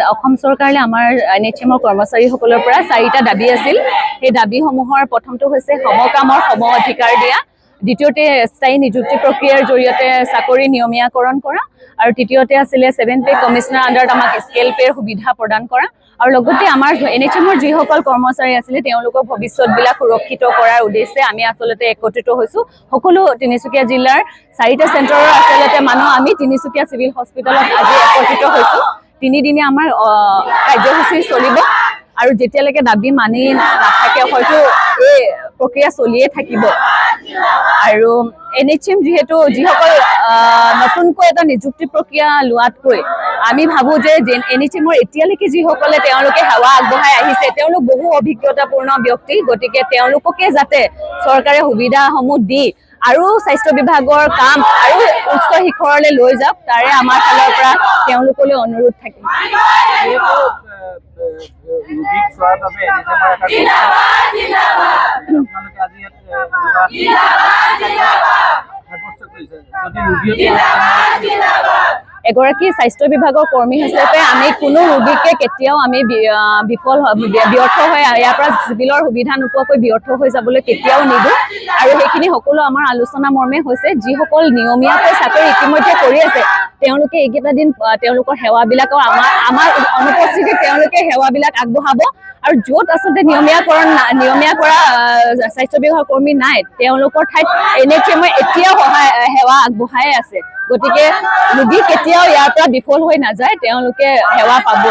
অসম চৰকাৰে আমাৰ NHMৰ কৰ্মচাৰীসকলৰ পৰা 4টা দাবী আছিল। সেই দাবীসমূহৰ প্ৰথমটো হৈছে সমকামৰ সম অধিকাৰ দিয়া, দ্বিতীয়তে স্থায়ী নিযুক্তি প্ৰক্ৰিয়াৰ জৰিয়তে চাকৰি নিয়মীয়াকৰণ কৰা, আৰু তৃতীয়তে আছিলে 7 পে কমিছনাৰ আণ্ডাৰত আমাক স্কেল পেৰ সুবিধা প্ৰদান কৰা, আৰু লগতে আমাৰ NHMৰ যিসকল কৰ্মচাৰী আছিলে তেওঁলোকৰ ভৱিষ্যতবিলাক সুৰক্ষিত কৰাৰ উদ্দেশ্যে আমি আচলতে একত্ৰিত হৈছো। সকলো তিনিচুকীয়া জিলাৰ 4টা চেণ্টাৰৰ আচলতে মানুহ আমি তিনিচুকীয়া চিভিল হস্পিটেলত আজি একত্ৰিত হৈছো। 3 দিনে আমাৰ কাৰ্যসূচী চলিব, আৰু যেতিয়ালৈকে দাবী মানি নাথাকে হয়তো এই প্ৰক্ৰিয়া চলিয়ে থাকিব। আৰু NHM যিসকল নতুনকৈ এটা নিযুক্তি প্ৰক্ৰিয়া লোৱাতকৈ আমি ভাবো যে NHMৰ এতিয়ালৈকে যিসকলে তেওঁলোকে সেৱা আগবঢ়াই আহিছে তেওঁলোক বহু অভিজ্ঞতাপূৰ্ণ ব্যক্তি, গতিকে তেওঁলোককে যাতে চৰকাৰে সুবিধাসমূহ দি আৰু স্বাস্থ্য বিভাগৰ কাম আৰু উচ্চ শিখৰলৈ লৈ যাওক, তাৰে আমাৰ ফালৰ পৰা তেওঁলোকলৈ অনুৰোধ থাকিল। এগৰাকী স্বাস্থ্য বিভাগৰ কৰ্মী হিচাপে আমি কোনো ৰোগীকে কেতিয়াও আমি ব্যৰ্থ হৈ ইয়াৰ পৰা চিভিলৰ সুবিধা নোপোৱাকৈ ব্যৰ্থ হৈ যাবলৈ কেতিয়াও নিদিওঁ। আৰু সেইখিনি সকলো আমাৰ আলোচনা মৰ্মে হৈছে যিসকল নিয়মীয়াকৈ চাকৰি ইতিমধ্যে কৰি আছে তেওঁলোকে এইকেইটা দিন তেওঁলোকৰ সেৱাবিলাক আমাৰ অনুপস্থিতিত তেওঁলোকে সেৱাবিলাক আগবঢ়াব, আৰু য'ত আচলতে নিয়মীয়া কৰা স্বাস্থ্য বিভাগৰ কৰ্মী নাই তেওঁলোকৰ ঠাইত NHMে এতিয়াও সেৱা আগবঢ়াই আছে। গতিকে ৰোগী কেতিয়াও ইয়াৰ পৰা বিফল হৈ নাযায়, তেওঁলোকে সেৱা পাব।